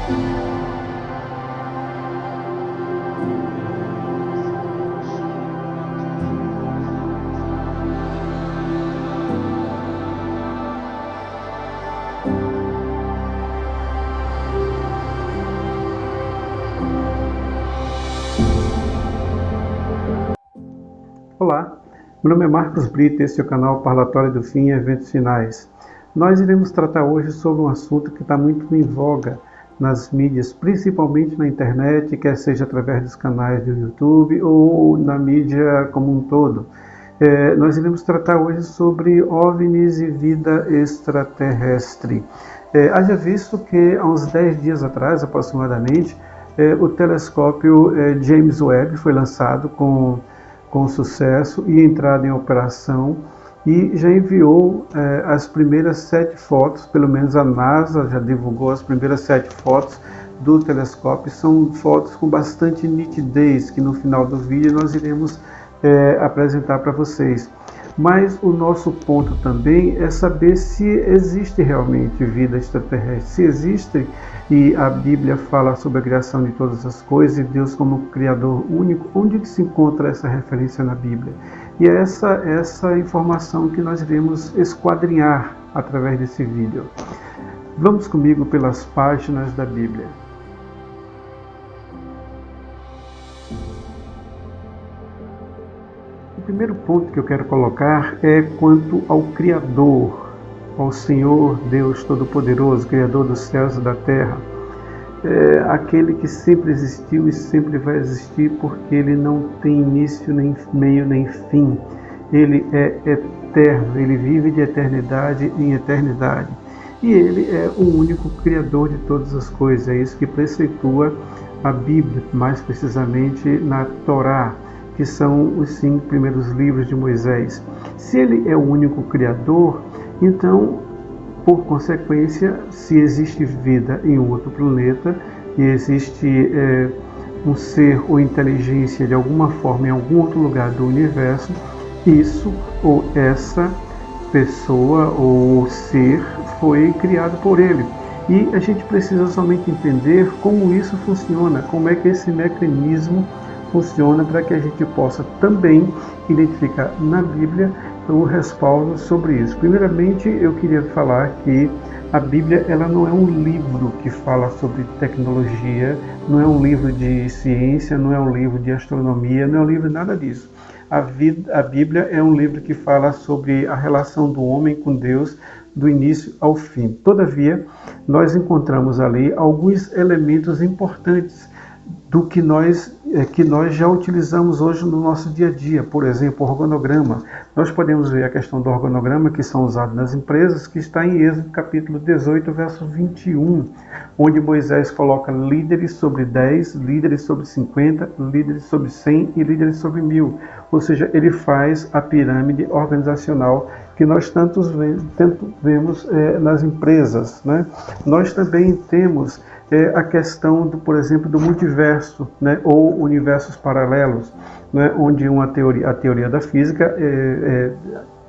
Olá, meu nome é Marcos Brito, esse é o canal Parlatório do Fim e Eventos Finais. Nós iremos tratar hoje sobre um assunto que está muito em voga nas mídias, principalmente na internet, quer seja através dos canais do YouTube ou na mídia como um todo. Nós iremos tratar hoje sobre OVNIs e vida extraterrestre. Haja visto que há uns 10 dias atrás, aproximadamente, o telescópio James Webb foi lançado com sucesso e entrada em operação e já enviou as primeiras 7 fotos, pelo menos a NASA já divulgou as primeiras 7 fotos do telescópio. São fotos com bastante nitidez que no final do vídeo nós iremos apresentar para vocês. Mas o nosso ponto também é saber se existe realmente vida extraterrestre, se existe, e a Bíblia fala sobre a criação de todas as coisas e Deus como Criador único. Onde que se encontra essa referência na Bíblia? E é essa informação que nós iremos esquadrinhar através desse vídeo. Vamos comigo pelas páginas da Bíblia. O primeiro ponto que eu quero colocar é quanto ao Criador, ao Senhor Deus Todo-Poderoso, Criador dos céus e da terra. Aquele que sempre existiu e sempre vai existir, porque Ele não tem início, nem meio, nem fim. Ele é eterno, Ele vive de eternidade em eternidade. E Ele é o único Criador de todas as coisas. É isso que preceitua a Bíblia, mais precisamente na Torá, que são os 5 primeiros livros de Moisés. Se Ele é o único Criador, então, por consequência, se existe vida em um outro planeta e existe um ser ou inteligência de alguma forma em algum outro lugar do universo, isso ou essa pessoa ou ser foi criado por Ele. E a gente precisa somente entender como isso funciona, como é que esse mecanismo funciona, para que a gente possa também identificar na Bíblia o respaldo sobre isso. Primeiramente, eu queria falar que a Bíblia ela não é um livro que fala sobre tecnologia, não é um livro de ciência, não é um livro de astronomia, não é um livro de nada disso. A Bíblia é um livro que fala sobre a relação do homem com Deus do início ao fim. Todavia, nós encontramos ali alguns elementos importantes do que nós já utilizamos hoje no nosso dia a dia. Por exemplo, o organograma. Nós podemos ver a questão do organograma que são usados nas empresas, que está em Êxodo capítulo 18, verso 21, onde Moisés coloca líderes sobre 10, líderes sobre 50, líderes sobre 100 e líderes sobre 1000. Ou seja, ele faz a pirâmide organizacional que nós tanto vemos nas empresas, né? Nós também temos a questão, por exemplo, do multiverso, né, ou universos paralelos, né, onde a teoria da física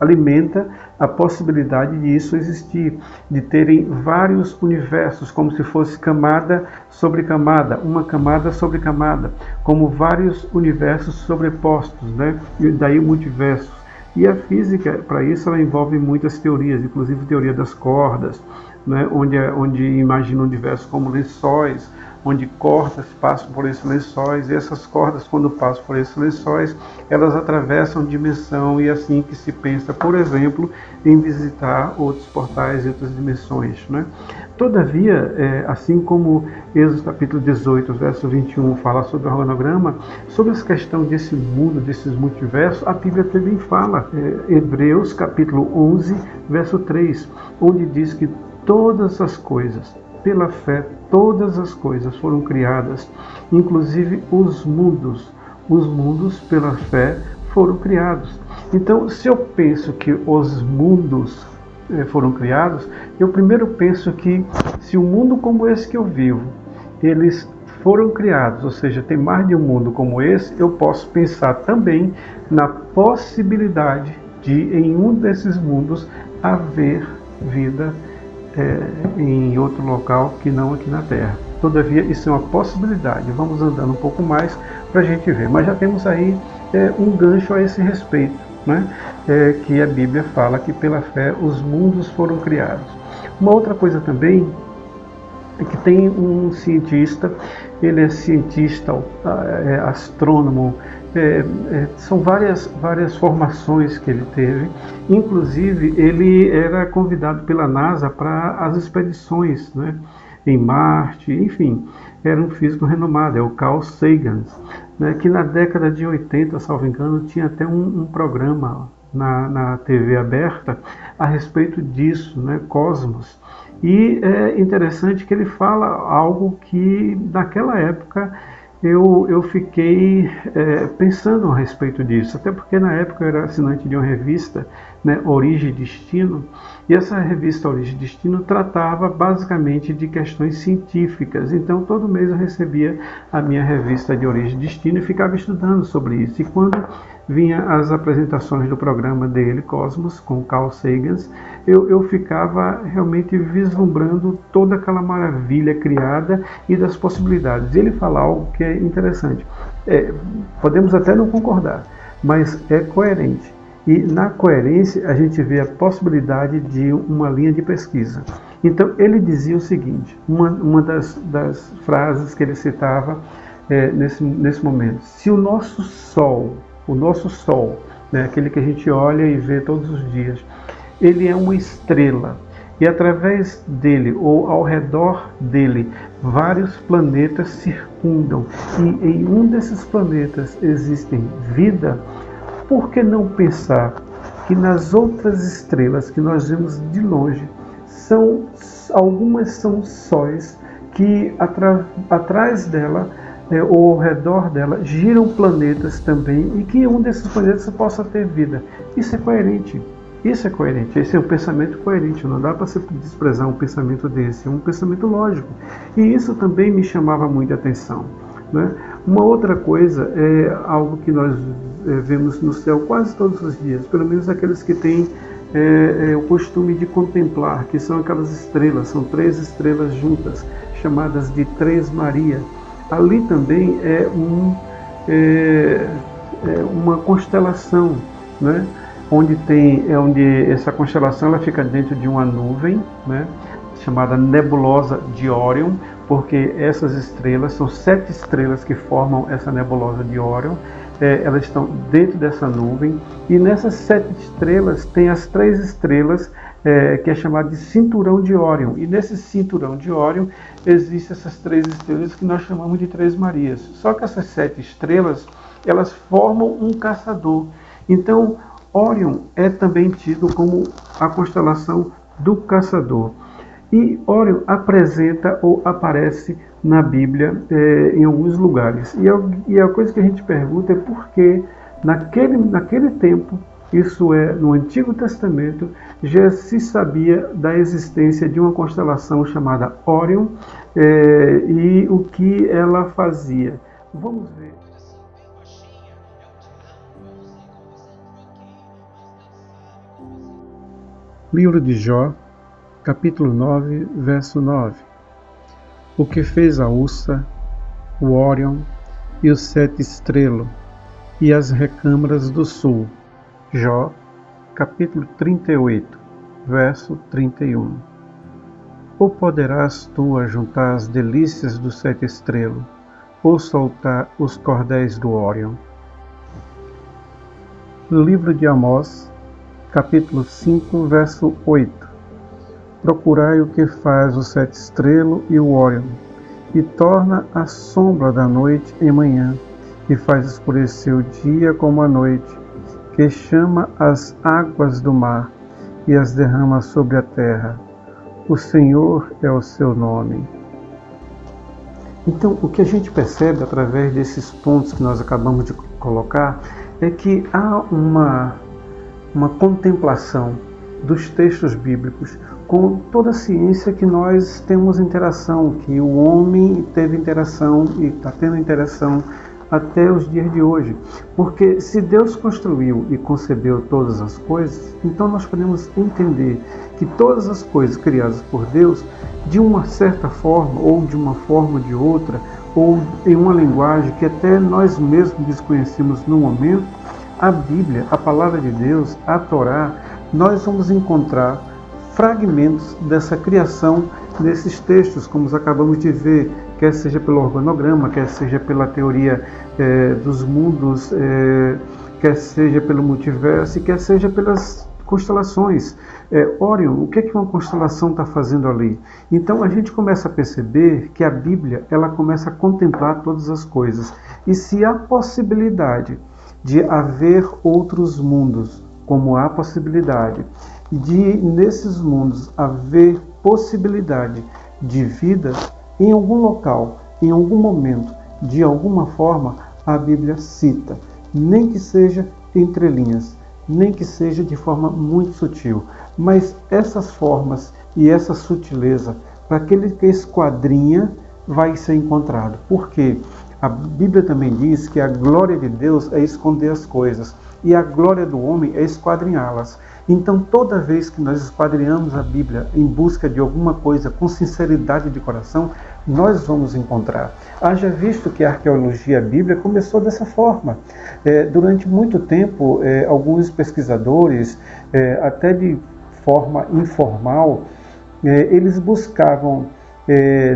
alimenta a possibilidade de isso existir, de terem vários universos, como se fosse camada sobre camada, uma camada sobre camada, como vários universos sobrepostos, né, e daí o multiverso. E a física, para isso, ela envolve muitas teorias, inclusive a teoria das cordas, né, onde imagina um universo como lençóis, onde cordas passam por esses lençóis, e essas cordas, quando passam por esses lençóis, elas atravessam dimensão, e assim que se pensa, por exemplo, em visitar outros portais e outras dimensões, né? Todavia, assim como Êxodo capítulo 18, verso 21 fala sobre o organograma, sobre essa questão desse mundo, desses multiversos, a Bíblia também fala, Hebreus capítulo 11, verso 3, onde diz que todas as coisas, pela fé, todas as coisas foram criadas, inclusive os mundos pela fé foram criados. Então, se eu penso que os mundos foram criados, eu primeiro penso que se um mundo como esse que eu vivo, eles foram criados, ou seja, tem mais de um mundo como esse, eu posso pensar também na possibilidade de em um desses mundos haver vida em outro local que não aqui na Terra. Todavia, isso é uma possibilidade. Vamos andando um pouco mais para a gente ver. Mas já temos aí um gancho a esse respeito, né? Que a Bíblia fala que pela fé os mundos foram criados. Uma outra coisa também é que tem um cientista, ele é cientista, astrônomo, são várias formações que ele teve. Inclusive, ele era convidado pela NASA para as expedições, né, em Marte, enfim, era um físico renomado, é o Carl Sagan, né, que na década de 80, salvo engano, tinha até um programa na TV aberta a respeito disso, né, Cosmos. E é interessante que ele fala algo que naquela época eu fiquei pensando a respeito disso, até porque na época eu era assinante de uma revista, né, Origem e Destino, e essa revista Origem e Destino tratava basicamente de questões científicas. Então todo mês eu recebia a minha revista de Origem e Destino e ficava estudando sobre isso. E quando vinha as apresentações do programa dele, Cosmos, com Carl Sagan, eu ficava realmente vislumbrando toda aquela maravilha criada e das possibilidades. Ele fala algo que é interessante. Podemos até não concordar, mas é coerente. E na coerência a gente vê a possibilidade de uma linha de pesquisa. Então ele dizia o seguinte, uma das frases que ele citava nesse momento: se o nosso Sol, né, aquele que a gente olha e vê todos os dias, ele é uma estrela, e através dele, ou ao redor dele, vários planetas circundam, e em um desses planetas existem vida, por que não pensar que nas outras estrelas que nós vemos de longe, algumas são sóis que atrás dela, ou ao redor dela, giram planetas também, e que um desses planetas possa ter vida. Isso é coerente. Esse é um pensamento coerente, não dá para se desprezar um pensamento desse, é um pensamento lógico. E isso também me chamava muita atenção, né? Uma outra coisa é algo que nós vemos no céu quase todos os dias, pelo menos aqueles que têm o costume de contemplar, que são aquelas estrelas, são 3 estrelas juntas, chamadas de Três Marias. Ali também uma constelação, né? Onde essa constelação ela fica dentro de uma nuvem, né, chamada nebulosa de Órion, porque essas estrelas são 7 estrelas que formam essa nebulosa de Órion. Elas estão dentro dessa nuvem, e nessas 7 estrelas tem as 3 estrelas que é chamado de cinturão de Órion, e nesse cinturão de Órion existem essas 3 estrelas que nós chamamos de Três Marias. Só que essas 7 estrelas elas formam um caçador. Então Órion é também tido como a constelação do caçador. E Órion apresenta ou aparece na Bíblia em alguns lugares. E a coisa que a gente pergunta é por que naquele tempo, isso é, no Antigo Testamento, já se sabia da existência de uma constelação chamada Órion e o que ela fazia. Vamos ver. Livro de Jó, capítulo 9, verso 9. O que fez a Ursa, o Órion e os 7 estrelas, e as recâmaras do sul. Jó, capítulo 38, verso 31. Ou poderás tu ajuntar as delícias dos 7 estrelas, ou soltar os cordéis do Órion. Livro de Amós, capítulo 5, verso 8. Procurai o que faz os 7 estrelas e o Órion, e torna a sombra da noite em manhã, e faz escurecer o dia como a noite, que chama as águas do mar e as derrama sobre a terra. O Senhor é o seu nome. Então, o que a gente percebe através desses pontos que nós acabamos de colocar é que há uma contemplação dos textos bíblicos com toda a ciência que nós temos interação, que o homem teve interação e está tendo interação até os dias de hoje. Porque se Deus construiu e concebeu todas as coisas, então nós podemos entender que todas as coisas criadas por Deus, de uma certa forma, ou de uma forma ou de outra, ou em uma linguagem que até nós mesmos desconhecemos no momento, a Bíblia, a Palavra de Deus, a Torá, nós vamos encontrar fragmentos dessa criação nesses textos, como acabamos de ver, quer seja pelo organograma, quer seja pela teoria dos mundos, quer seja pelo multiverso, quer seja pelas constelações. Órion, o que uma constelação está fazendo ali? Então a gente começa a perceber que a Bíblia, ela começa a contemplar todas as coisas. E se há possibilidade de haver outros mundos, como há possibilidade de nesses mundos haver possibilidade de vida em algum local, em algum momento, de alguma forma, a Bíblia cita, nem que seja entre linhas, nem que seja de forma muito sutil, mas essas formas e essa sutileza, para aquele que esquadrinha, vai ser encontrado. Por quê? A Bíblia também diz que a glória de Deus é esconder as coisas e a glória do homem é esquadrinhá-las. Então, toda vez que nós esquadrinhamos a Bíblia em busca de alguma coisa com sinceridade de coração, nós vamos encontrar. Haja visto que a arqueologia bíblica começou dessa forma. Durante muito tempo, alguns pesquisadores, até de forma informal, eles buscavam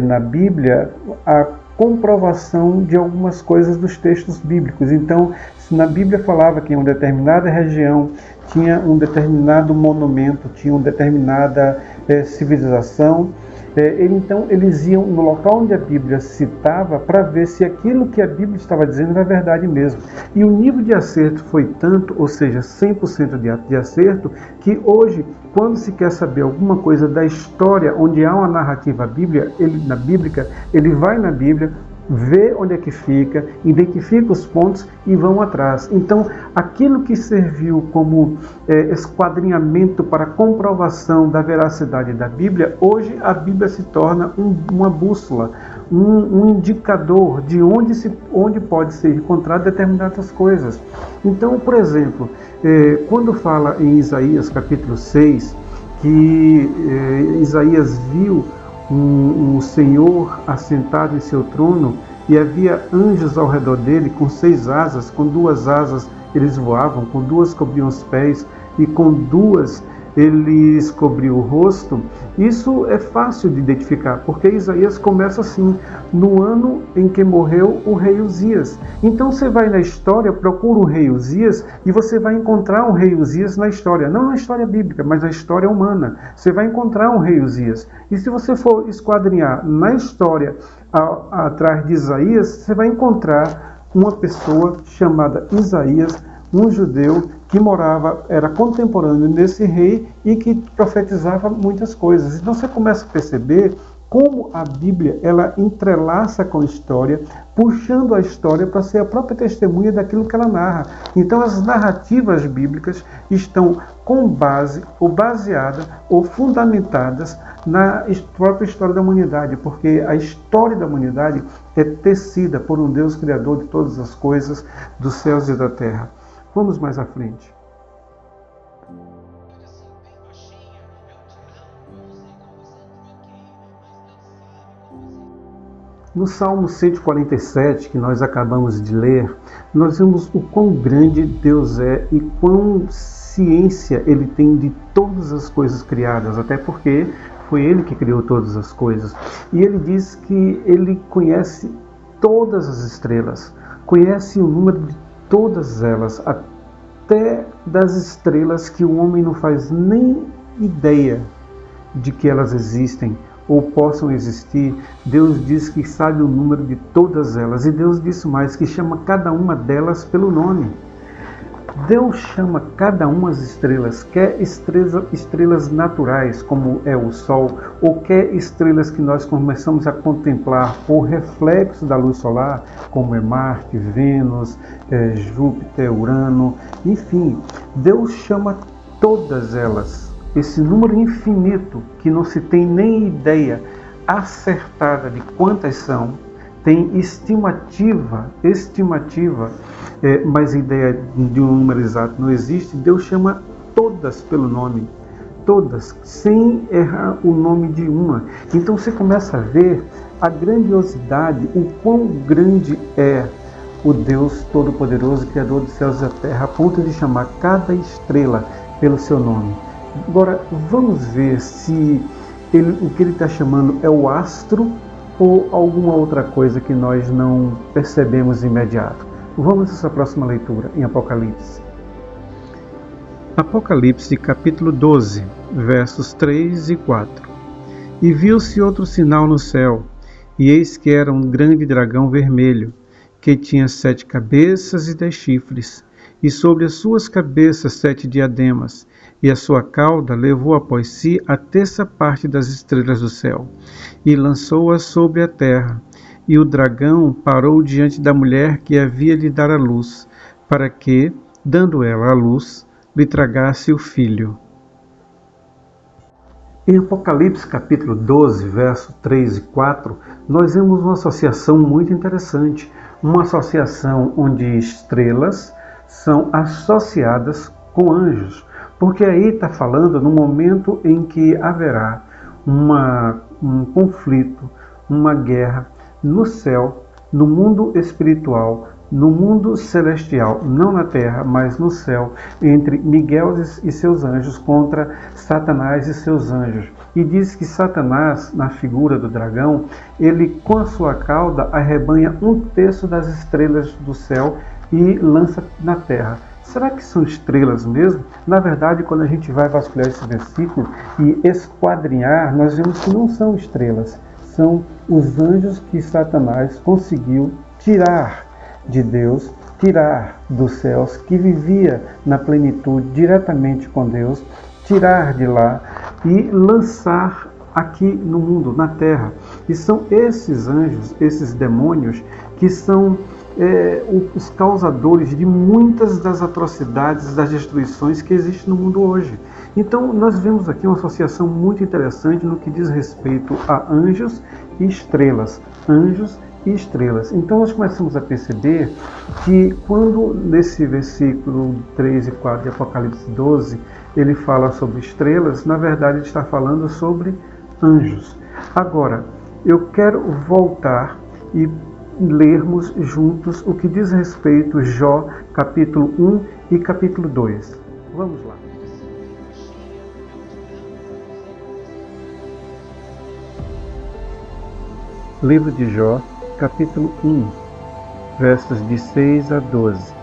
na Bíblia a comprovação de algumas coisas dos textos bíblicos. Então, se na Bíblia falava que em uma determinada região tinha um determinado monumento, tinha uma determinada civilização, então eles iam no local onde a Bíblia citava para ver se aquilo que a Bíblia estava dizendo era verdade mesmo. E o nível de acerto foi tanto, ou seja, 100% de acerto, que hoje, quando se quer saber alguma coisa da história onde há uma narrativa bíblica, ele vai na Bíblia, vê onde é que fica, identifica os pontos e vão atrás. Então, aquilo que serviu como esquadrinhamento para comprovação da veracidade da Bíblia, hoje a Bíblia se torna uma bússola, um indicador de onde pode ser encontrado determinadas coisas. Então, por exemplo, quando fala em Isaías capítulo 6, que Isaías viu um Senhor assentado em seu trono e havia anjos ao redor dele com 6 asas, com 2 asas eles voavam, com 2 cobriam os pés e com 2 eles cobriam o rosto. Isso é fácil de identificar, porque Isaías começa assim, no ano em que morreu o rei Uzias. Então você vai na história, procura o rei Uzias e você vai encontrar um rei Uzias na história, não na história bíblica, mas na história humana. Você vai encontrar um rei Uzias. E se você for esquadrinhar na história atrás de Isaías, você vai encontrar uma pessoa chamada Isaías, um judeu que era contemporâneo desse rei e que profetizava muitas coisas. Então você começa a perceber como a Bíblia ela entrelaça com a história, puxando a história para ser a própria testemunha daquilo que ela narra. Então as narrativas bíblicas estão com base, ou baseadas, ou fundamentadas na própria história da humanidade, porque a história da humanidade é tecida por um Deus criador de todas as coisas, dos céus e da terra. Vamos mais à frente. No Salmo 147, que nós acabamos de ler, nós vemos o quão grande Deus é e quão ciência Ele tem de todas as coisas criadas, até porque foi Ele que criou todas as coisas. E Ele diz que Ele conhece todas as estrelas, conhece o número de todas elas, até das estrelas que o homem não faz nem ideia de que elas existem ou possam existir. Deus diz que sabe o número de todas elas, e Deus disse mais, que chama cada uma delas pelo nome. Deus chama cada uma das estrelas, quer estrelas naturais, como é o Sol, ou quer estrelas que nós começamos a contemplar por reflexo da luz solar, como é Marte, Vênus, Júpiter, Urano, enfim. Deus chama todas elas, esse número infinito, que não se tem nem ideia acertada de quantas são. tem estimativa, mas a ideia de um número exato não existe. Deus chama todas pelo nome, todas, sem errar o nome de uma. Então você começa a ver a grandiosidade, o quão grande é o Deus Todo-Poderoso, Criador dos céus e da terra, a ponto de chamar cada estrela pelo seu nome. Agora, vamos ver se o que ele está chamando é o astro ou alguma outra coisa que nós não percebemos de imediato. Vamos a essa próxima leitura em Apocalipse. Apocalipse capítulo 12, versos 3 e 4. E viu-se outro sinal no céu, e eis que era um grande dragão vermelho, que tinha 7 cabeças e 10 chifres, e sobre as suas cabeças 7 diademas, e a sua cauda levou após si a terça parte das estrelas do céu, e lançou-as sobre a terra. E o dragão parou diante da mulher que havia de dar à luz, para que, dando ela à luz, lhe tragasse o filho. Em Apocalipse capítulo 12, verso 3 e 4, nós vemos uma associação muito interessante, uma associação onde estrelas são associadas com anjos, porque aí está falando no momento em que haverá um conflito, uma guerra no céu, no mundo espiritual, no mundo celestial, não na terra, mas no céu, entre Miguel e seus anjos contra Satanás e seus anjos. E diz que Satanás, na figura do dragão, ele com a sua cauda arrebanha 1/3 das estrelas do céu e lança na terra. Será que são estrelas mesmo? Na verdade, quando a gente vai vasculhar esse versículo e esquadrinhar, nós vemos que não são estrelas, são os anjos que Satanás conseguiu tirar de Deus, tirar dos céus, que vivia na plenitude diretamente com Deus, tirar de lá e lançar aqui no mundo, na terra. E são esses anjos, esses demônios, que são os causadores de muitas das atrocidades, das destruições que existem no mundo hoje. Então nós vemos aqui uma associação muito interessante no que diz respeito a anjos e estrelas. Anjos e estrelas. Então nós começamos a perceber que quando nesse versículo 3 e 4 de Apocalipse 12, ele fala sobre estrelas, na verdade ele está falando sobre anjos. Agora, eu quero voltar e lermos juntos o que diz respeito a Jó, capítulo 1 e capítulo 2. Vamos lá. Livro de Jó, capítulo 1, versos de 6 a 12.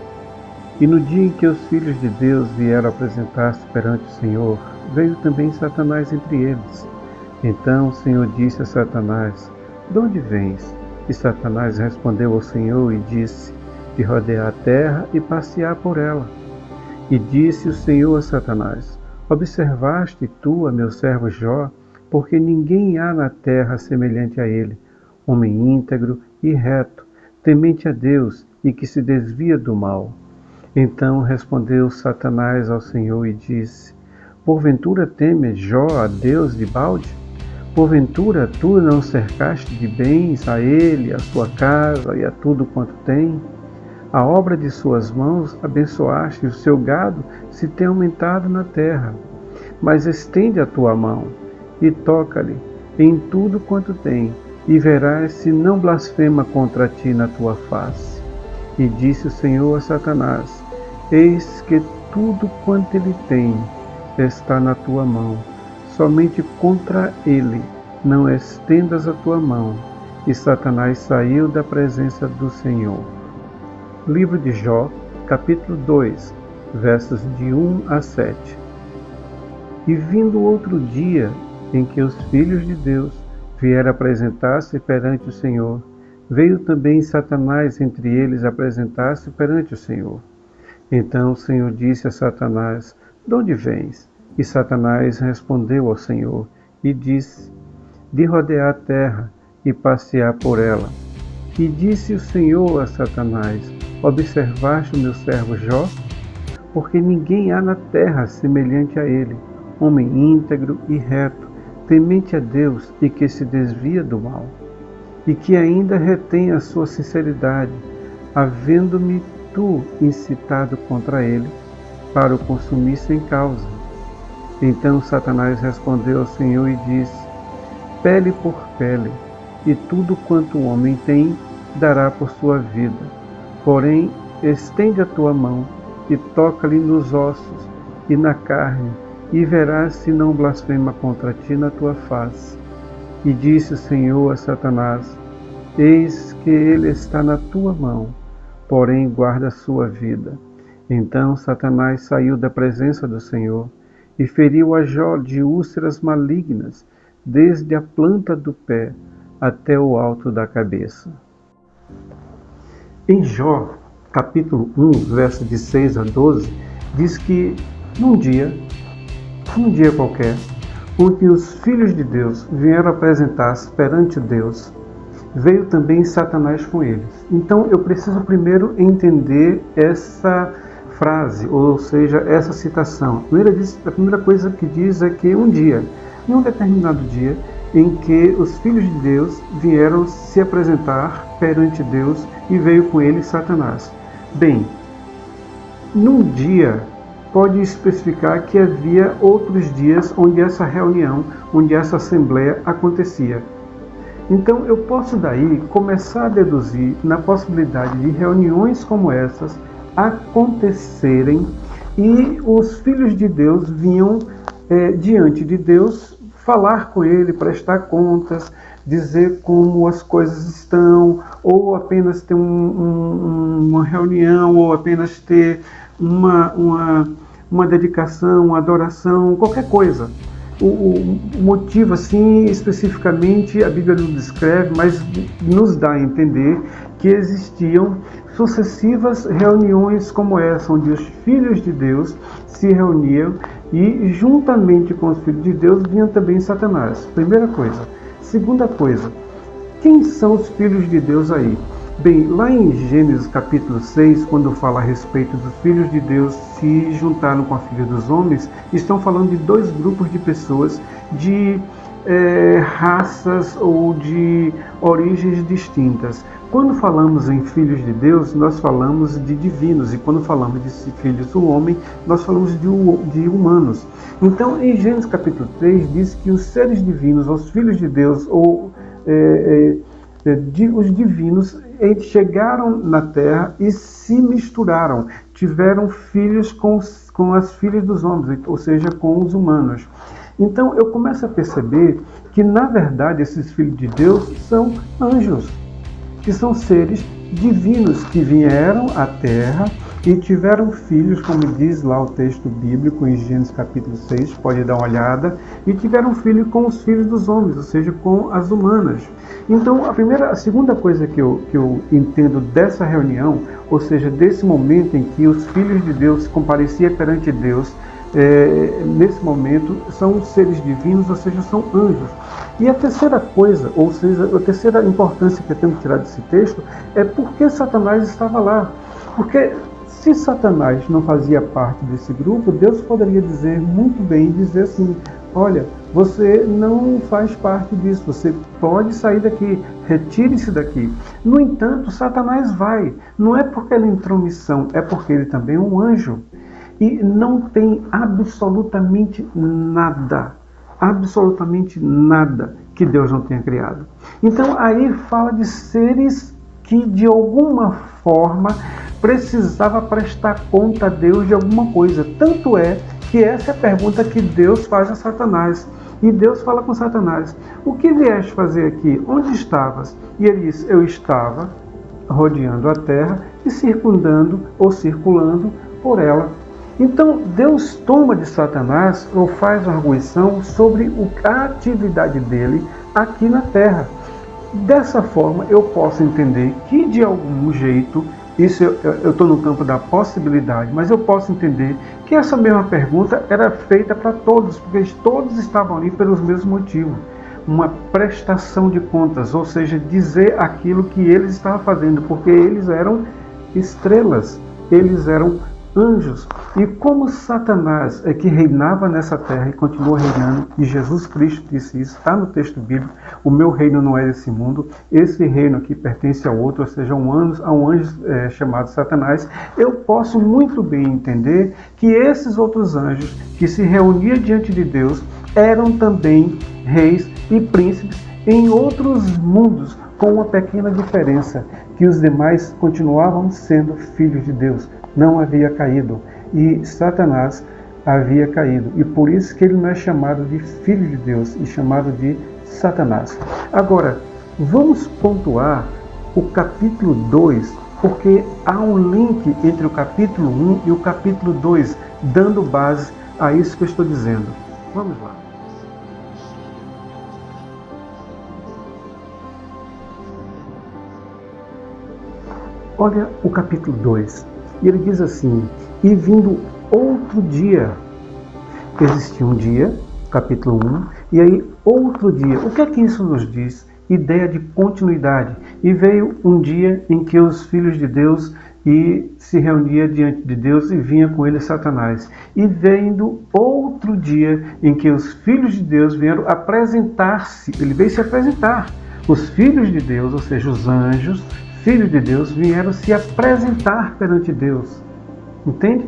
E no dia em que os filhos de Deus vieram apresentar-se perante o Senhor, veio também Satanás entre eles. Então o Senhor disse a Satanás: de onde vens? E Satanás respondeu ao Senhor e disse: de rodear a terra e passear por ela. E disse o Senhor a Satanás: observaste tu a meu servo Jó, porque ninguém há na terra semelhante a ele, homem íntegro e reto, temente a Deus e que se desvia do mal. Então respondeu Satanás ao Senhor e disse: porventura temes Jó a Deus de balde? Porventura tu não cercaste de bens a ele, a sua casa e a tudo quanto tem? A obra de suas mãos abençoaste, e o seu gado se tem aumentado na terra. Mas estende a tua mão e toca-lhe em tudo quanto tem, e verás se não blasfema contra ti na tua face. E disse o Senhor a Satanás: eis que tudo quanto ele tem está na tua mão, somente contra ele não estendas a tua mão. E Satanás saiu da presença do Senhor. Livro de Jó, capítulo 2, versos de 1 a 7. E vindo outro dia em que os filhos de Deus vieram apresentar-se perante o Senhor, veio também Satanás entre eles apresentar-se perante o Senhor. Então o Senhor disse a Satanás: de onde vens? E Satanás respondeu ao Senhor e disse: de rodear a terra e passear por ela. E disse o Senhor a Satanás: observaste o meu servo Jó? Porque ninguém há na terra semelhante a ele, homem íntegro e reto, temente a Deus e que se desvia do mal. e que ainda retém a sua sinceridade, havendo-me tu incitado contra ele, para o consumir sem causa. Então Satanás respondeu ao Senhor e disse: pele por pele, e tudo quanto o homem tem, dará por sua vida. Porém, estende a tua mão, e toca-lhe nos ossos e na carne, e verás se não blasfema contra ti na tua face. E disse o Senhor a Satanás: eis que ele está na tua mão, porém guarda a sua vida. Então Satanás saiu da presença do Senhor, e feriu a Jó de úlceras malignas, desde a planta do pé até o alto da cabeça. Em Jó, capítulo 1, versos de 6 a 12, diz que num dia qualquer, em que os filhos de Deus vieram apresentar-se perante Deus, veio também Satanás com eles. Então eu preciso primeiro entender essa frase, ou seja, essa citação. A primeira coisa que diz é que em um determinado dia, em que os filhos de Deus vieram se apresentar perante Deus e veio com eles Satanás. Bem, num dia pode especificar que havia outros dias onde essa reunião, onde essa assembleia acontecia. Então eu posso daí começar a deduzir na possibilidade de reuniões como essas acontecerem e os filhos de Deus vinham diante de Deus falar com ele, prestar contas, dizer como as coisas estão, ou apenas ter uma reunião, ou apenas ter uma dedicação, uma adoração, qualquer coisa. O motivo, assim, especificamente, a Bíblia não descreve, mas nos dá a entender que existiam sucessivas reuniões como essa, onde os filhos de Deus se reuniam e, juntamente com os filhos de Deus, vinha também Satanás. Primeira coisa. Segunda coisa, quem são os filhos de Deus aí? Bem, lá em Gênesis capítulo 6, quando fala a respeito dos filhos de Deus se juntaram com a filha dos homens, estão falando de dois grupos de pessoas de raças ou de origens distintas. Quando falamos em filhos de Deus, nós falamos de divinos, e quando falamos de filhos do homem, nós falamos de humanos. Então, em Gênesis capítulo 3, diz que os seres divinos, os filhos de Deus, ou os divinos, chegaram na terra e se misturaram, tiveram filhos com as filhas dos homens, ou seja, com os humanos. Então eu começo a perceber que, na verdade, esses filhos de Deus são anjos, que são seres divinos que vieram à terra e tiveram filhos, como diz lá o texto bíblico em Gênesis capítulo 6, pode dar uma olhada, e tiveram filhos com os filhos dos homens, ou seja, com as humanas. Então, a segunda coisa que eu entendo dessa reunião, ou seja, desse momento em que os filhos de Deus compareciam perante Deus, nesse momento, são seres divinos, ou seja, são anjos. E a terceira coisa, ou seja, a terceira importância que eu tenho que tirar desse texto, é por que Satanás estava lá. Porque se Satanás não fazia parte desse grupo, Deus poderia dizer muito bem, dizer assim: olha, você não faz parte disso, você pode sair daqui, retire-se daqui. No entanto, Satanás vai. Não é porque ele entrou em missão, é porque ele também é um anjo. E não tem absolutamente nada que Deus não tenha criado. Então aí fala de seres que de alguma forma precisava prestar conta a Deus de alguma coisa. Tanto é que essa é a pergunta que Deus faz a Satanás. E Deus fala com Satanás: o que vieste fazer aqui? Onde estavas? E ele diz: eu estava rodeando a terra e circundando ou circulando por ela. Então Deus toma de Satanás ou faz uma arguição sobre a atividade dele aqui na terra. Dessa forma eu posso entender que, de algum jeito, isso eu estou no campo da possibilidade, mas eu posso entender que essa mesma pergunta era feita para todos, porque todos estavam ali pelos mesmos motivos. Uma prestação de contas, ou seja, dizer aquilo que eles estavam fazendo, porque eles eram estrelas, eles eram anjos. E como Satanás é que reinava nessa terra e continua reinando, e Jesus Cristo disse isso, está no texto bíblico, o meu reino não é desse mundo, esse reino aqui pertence a outro, ou seja, a um anjo chamado Satanás, eu posso muito bem entender que esses outros anjos que se reuniam diante de Deus eram também reis e príncipes em outros mundos, com uma pequena diferença, que os demais continuavam sendo filhos de Deus, não havia caído, e Satanás havia caído, e por isso que ele não é chamado de filho de Deus, e chamado de Satanás. Agora, vamos pontuar o capítulo 2, porque há um link entre o capítulo 1 e o capítulo 2, dando base a isso que eu estou dizendo. Vamos lá. Olha o capítulo 2, e ele diz assim: e vindo outro dia, existia um dia, capítulo 1, e aí outro dia. O que é que isso nos diz? Ideia de continuidade. E veio um dia em que os filhos de Deus se reunia diante de Deus e vinha com ele Satanás. E vendo outro dia em que os filhos de Deus vieram apresentar-se, ele veio se apresentar. Os filhos de Deus, ou seja, os anjos, filhos de Deus, vieram se apresentar perante Deus. Entende?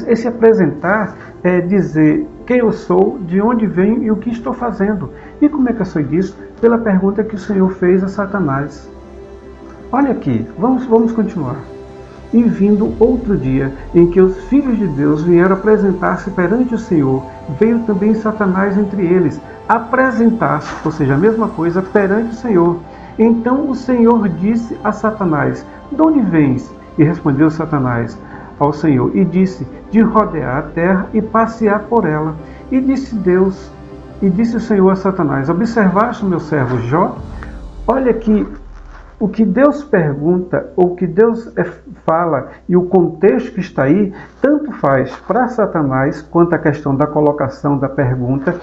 Esse apresentar é dizer quem eu sou, de onde venho e o que estou fazendo. E como é que eu sei disso? Pela pergunta que o Senhor fez a Satanás. Olha aqui, vamos continuar. E vindo outro dia em que os filhos de Deus vieram apresentar-se perante o Senhor, veio também Satanás entre eles, apresentar-se, ou seja, a mesma coisa, perante o Senhor. Então o Senhor disse a Satanás: de onde vens? E respondeu Satanás ao Senhor, e disse: de rodear a terra e passear por ela. E disse o Senhor a Satanás: observaste o meu servo Jó? Olha que o que Deus pergunta, ou o que Deus fala, e o contexto que está aí, tanto faz para Satanás, quanto a questão da colocação da pergunta,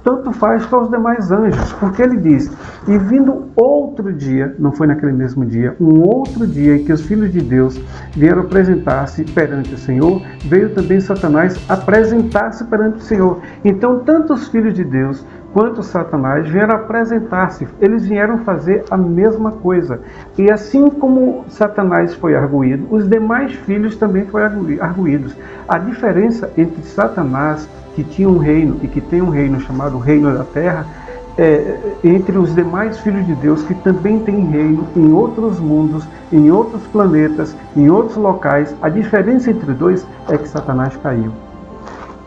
tanto faz para os demais anjos, porque ele diz: e vindo outro dia, não foi naquele mesmo dia, um outro dia em que os filhos de Deus vieram apresentar-se perante o Senhor, veio também Satanás apresentar-se perante o Senhor. Então, tanto os filhos de Deus quanto Satanás vieram apresentar-se, eles vieram fazer a mesma coisa. E assim como Satanás foi arguído, os demais filhos também foram arguídos. A diferença entre Satanás, que tinha um reino e que tem um reino chamado Reino da Terra, entre os demais filhos de Deus que também têm reino em outros mundos, em outros planetas, em outros locais, a diferença entre os dois é que Satanás caiu.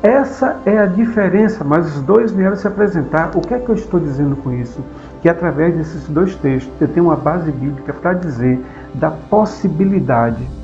Essa é a diferença, mas os dois vieram se apresentar. O que é que eu estou dizendo com isso? Que através desses dois textos eu tenho uma base bíblica para dizer da possibilidade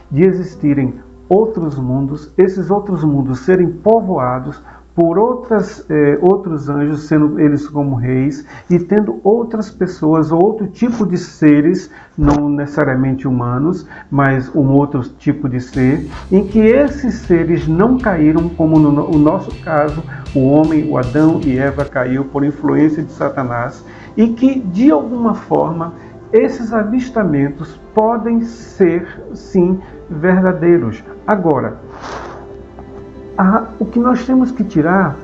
de existirem outros mundos, esses outros mundos serem povoados por outros anjos, sendo eles como reis, e tendo outras pessoas, outro tipo de seres, não necessariamente humanos, mas um outro tipo de ser, em que esses seres não caíram, como no nosso caso, o homem, o Adão e Eva caiu por influência de Satanás, e que, de alguma forma, esses avistamentos podem ser, sim, verdadeiros. Agora, o que nós temos que tirar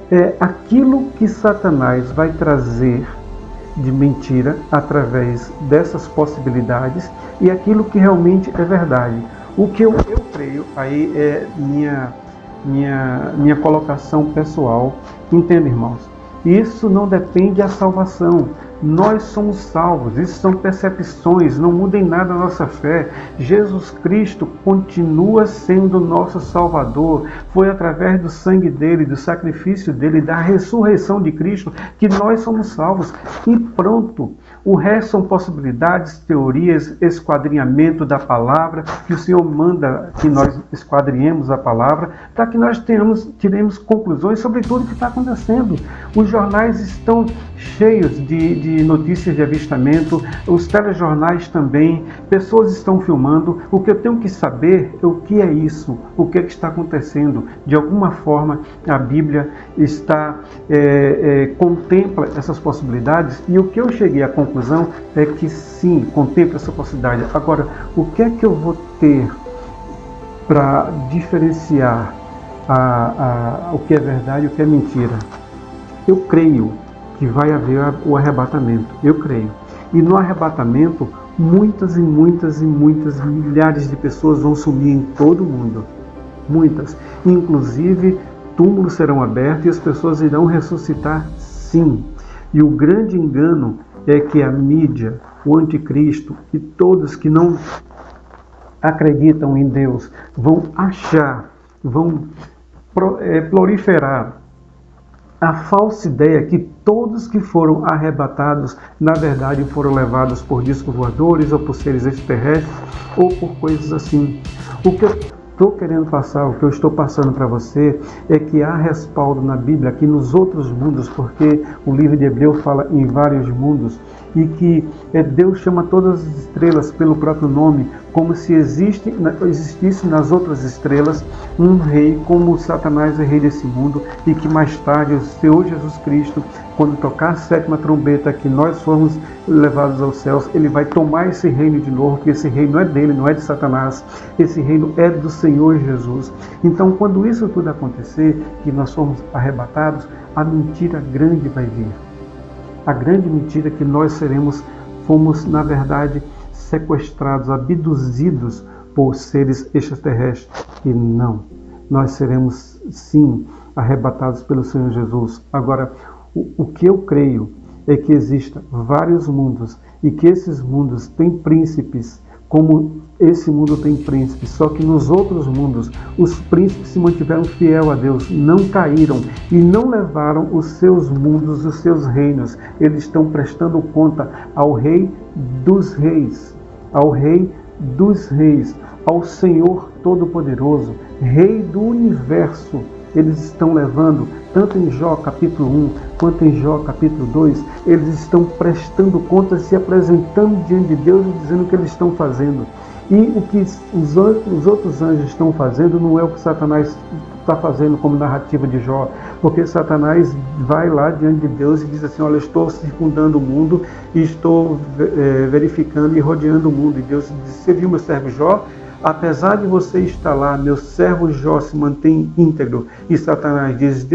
é aquilo que Satanás vai trazer de mentira através dessas possibilidades e aquilo que realmente é verdade. O que eu creio, aí é minha colocação pessoal. Entenda, irmãos, isso não depende da salvação. Nós somos salvos, isso são percepções, não muda em nada a nossa fé. Jesus Cristo continua sendo nosso Salvador. Foi através do sangue dele, do sacrifício dele, da ressurreição de Cristo que nós somos salvos. E pronto. O resto são possibilidades, teorias, esquadrinhamento da palavra, que o Senhor manda que nós esquadrinhemos a palavra, para que nós tiremos conclusões sobre tudo o que está acontecendo. Os jornais estão cheios de de notícias de avistamento, os telejornais também, pessoas estão filmando. O que eu tenho que saber é o que é isso, o que é que está acontecendo. De alguma forma, a Bíblia contempla essas possibilidades, e o que eu cheguei à conclusão é que sim, contempla essa possibilidade. Agora, o que é que eu vou ter para diferenciar o que é verdade e o que é mentira? Eu creio que vai haver o arrebatamento, eu creio. E no arrebatamento, muitas e muitas e muitas milhares de pessoas vão sumir em todo o mundo. Muitas. Inclusive, túmulos serão abertos e as pessoas irão ressuscitar, sim. E o grande engano é que a mídia, o anticristo e todos que não acreditam em Deus vão proliferar a falsa ideia que todos que foram arrebatados, na verdade, foram levados por discos voadores ou por seres extraterrestres ou por coisas assim. O que eu estou querendo passar, o que eu estou passando para você, é que há respaldo na Bíblia, aqui nos outros mundos, porque o livro de Hebreu fala em vários mundos, e que Deus chama todas as estrelas pelo próprio nome, como se existisse nas outras estrelas um rei, como Satanás é rei desse mundo, e que mais tarde o Senhor Jesus Cristo, quando tocar a sétima trombeta, que nós formos levados aos céus, ele vai tomar esse reino de novo, porque esse reino não é dele, não é de Satanás, esse reino é do Senhor Jesus. Então, quando isso tudo acontecer, que nós formos arrebatados, a mentira grande vai vir. A grande mentira é que nós fomos, na verdade, sequestrados, abduzidos por seres extraterrestres. E não, nós seremos, sim, arrebatados pelo Senhor Jesus. Agora, o que eu creio é que existam vários mundos e que esses mundos têm príncipes, como esse mundo tem príncipes, só que nos outros mundos os príncipes se mantiveram fiel a Deus, não caíram e não levaram os seus mundos, os seus reinos. Eles estão prestando conta ao Rei dos Reis, ao Rei dos Reis, ao Senhor Todo-Poderoso, Rei do Universo. Eles estão levando, tanto em Jó capítulo 1, quanto em Jó capítulo 2, eles estão prestando contas, se apresentando diante de Deus e dizendo o que eles estão fazendo. E o que os outros anjos estão fazendo não é o que Satanás está fazendo como narrativa de Jó, porque Satanás vai lá diante de Deus e diz assim: olha, eu estou circundando o mundo e estou verificando e rodeando o mundo. E Deus diz: você viu meu servo Jó? Apesar de você estar lá, meu servo Jó se mantém íntegro. E Satanás diz: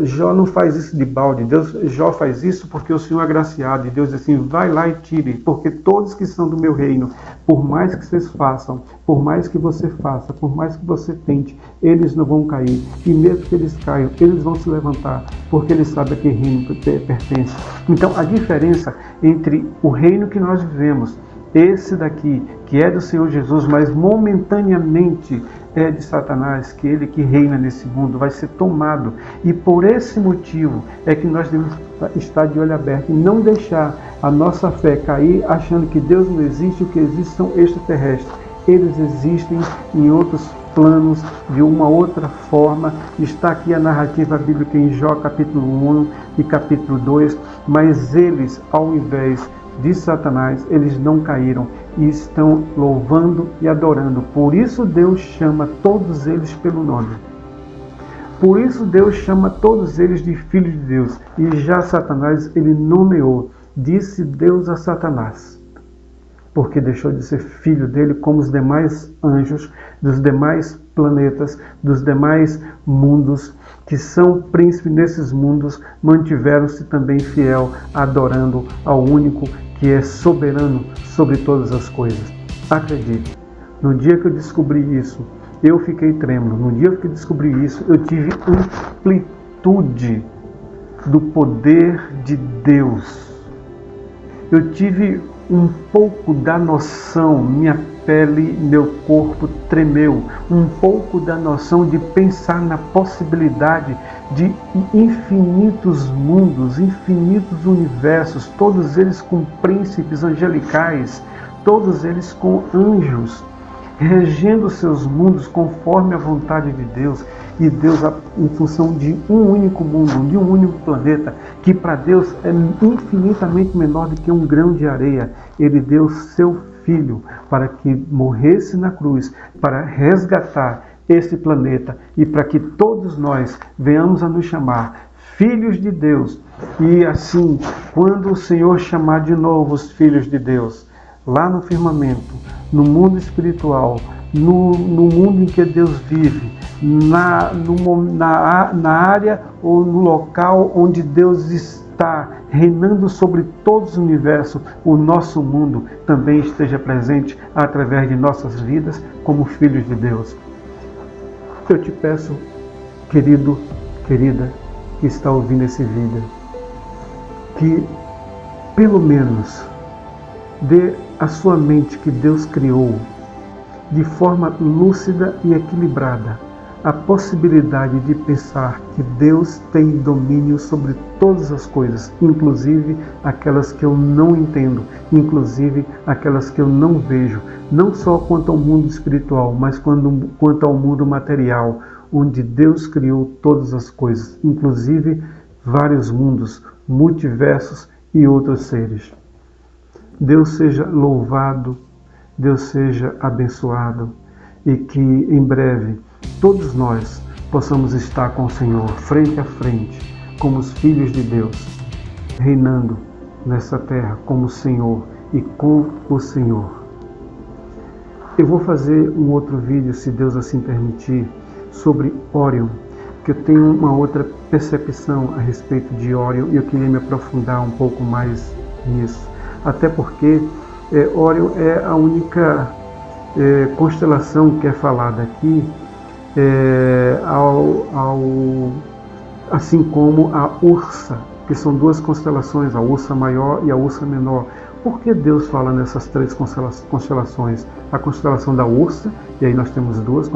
Jó não faz isso de balde, Jó faz isso porque o Senhor é agraciado. E Deus diz assim: vai lá e tire, porque todos que são do meu reino, por mais que vocês façam, por mais que você faça, por mais que você tente, eles não vão cair. E mesmo que eles caiam, eles vão se levantar, porque eles sabem a que reino pertence. Então, a diferença entre o reino que nós vivemos, esse daqui, que é do Senhor Jesus, mas momentaneamente é de Satanás, que ele que reina nesse mundo, vai ser tomado. E por esse motivo é que nós devemos estar de olho aberto e não deixar a nossa fé cair achando que Deus não existe, o que existe são extraterrestres. Eles existem em outros planos, de uma outra forma. Está aqui a narrativa bíblica em Jó capítulo 1 e capítulo 2, mas eles, ao invés de Satanás, eles não caíram e estão louvando e adorando. Por isso Deus chama todos eles pelo nome. Por isso Deus chama todos eles de filhos de Deus. E já Satanás, ele nomeou, disse Deus a Satanás, porque deixou de ser filho dele, como os demais anjos, dos demais planetas, dos demais mundos, que são príncipes nesses mundos, mantiveram-se também fiel, adorando ao único que é soberano sobre todas as coisas. Acredite, no dia que eu descobri isso, eu fiquei trêmulo. No dia que eu descobri isso, eu tive amplitude do poder de Deus. Eu tive um pouco da noção, minha pele, meu corpo tremeu, um pouco da noção de pensar na possibilidade de infinitos mundos, infinitos universos, todos eles com príncipes angelicais, todos eles com anjos, regendo seus mundos conforme a vontade de Deus. e Deus, em função de um único mundo, de um único planeta, que para Deus é infinitamente menor do que um grão de areia, Ele deu seu Filho para que morresse na cruz, para resgatar esse planeta e para que todos nós venhamos a nos chamar filhos de Deus. E assim, quando o Senhor chamar de novo os filhos de Deus, lá no firmamento, no mundo espiritual, no mundo em que Deus vive, na área ou no local onde Deus está reinando sobre todos os universos, o nosso mundo também esteja presente através de nossas vidas como filhos de Deus. Eu te peço, querido, querida, que está ouvindo esse vídeo, que pelo menos dê à sua mente que Deus criou de forma lúcida e equilibrada a possibilidade de pensar que Deus tem domínio sobre todas as coisas, inclusive aquelas que eu não entendo, inclusive aquelas que eu não vejo, não só quanto ao mundo espiritual, mas quanto ao mundo material, onde Deus criou todas as coisas, inclusive vários mundos, multiversos e outros seres. Deus seja louvado, Deus seja abençoado e que em breve todos nós possamos estar com o Senhor frente a frente, como os filhos de Deus, reinando nessa terra como o Senhor e com o Senhor. Eu vou fazer um outro vídeo, se Deus assim permitir, sobre Órion, que eu tenho uma outra percepção a respeito de Órion e eu queria me aprofundar um pouco mais nisso. Até porque Órion é a única constelação que é falada aqui, assim como a Ursa, que são duas constelações, a Ursa Maior e a Ursa Menor. Por que Deus fala nessas três constelações? A constelação da Ursa, e aí nós temos duas,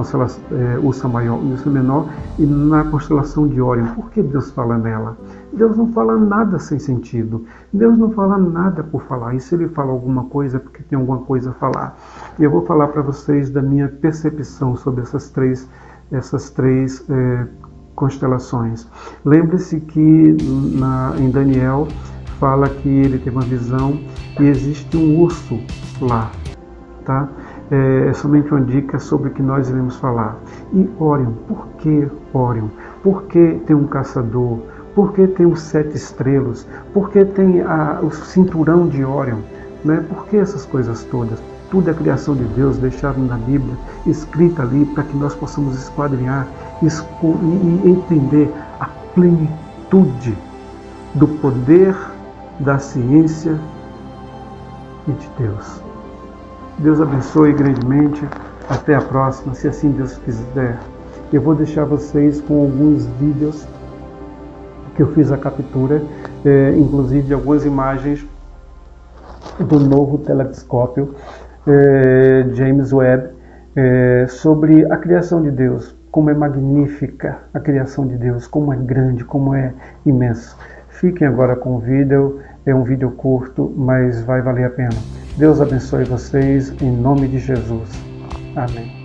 Ursa Maior e Ursa Menor, e na constelação de Órion, por que Deus fala nela? Deus não fala nada sem sentido, Deus não fala nada por falar, e se Ele fala alguma coisa é porque tem alguma coisa a falar. E eu vou falar para vocês da minha percepção sobre essas três constelações. Lembre-se que em Daniel fala que ele teve uma visão e existe um urso lá, tá? É somente uma dica sobre o que nós iremos falar. E Órion, por que Órion? Por que tem um caçador? Por que tem os 7 estrelas? Por que tem o cinturão de Órion? Né? Por que essas coisas todas? Tudo é criação de Deus, deixado na Bíblia, escrita ali, para que nós possamos esquadrinhar e entender a plenitude do poder da ciência e de Deus. Deus abençoe grandemente. Até a próxima, se assim Deus quiser. Eu vou deixar vocês com alguns vídeos que eu fiz a captura, inclusive de algumas imagens do novo telescópio James Webb, sobre a criação de Deus, como é magnífica a criação de Deus, como é grande, como é imenso. Fiquem agora com o vídeo, é um vídeo curto, mas vai valer a pena. Deus abençoe vocês, em nome de Jesus. Amém.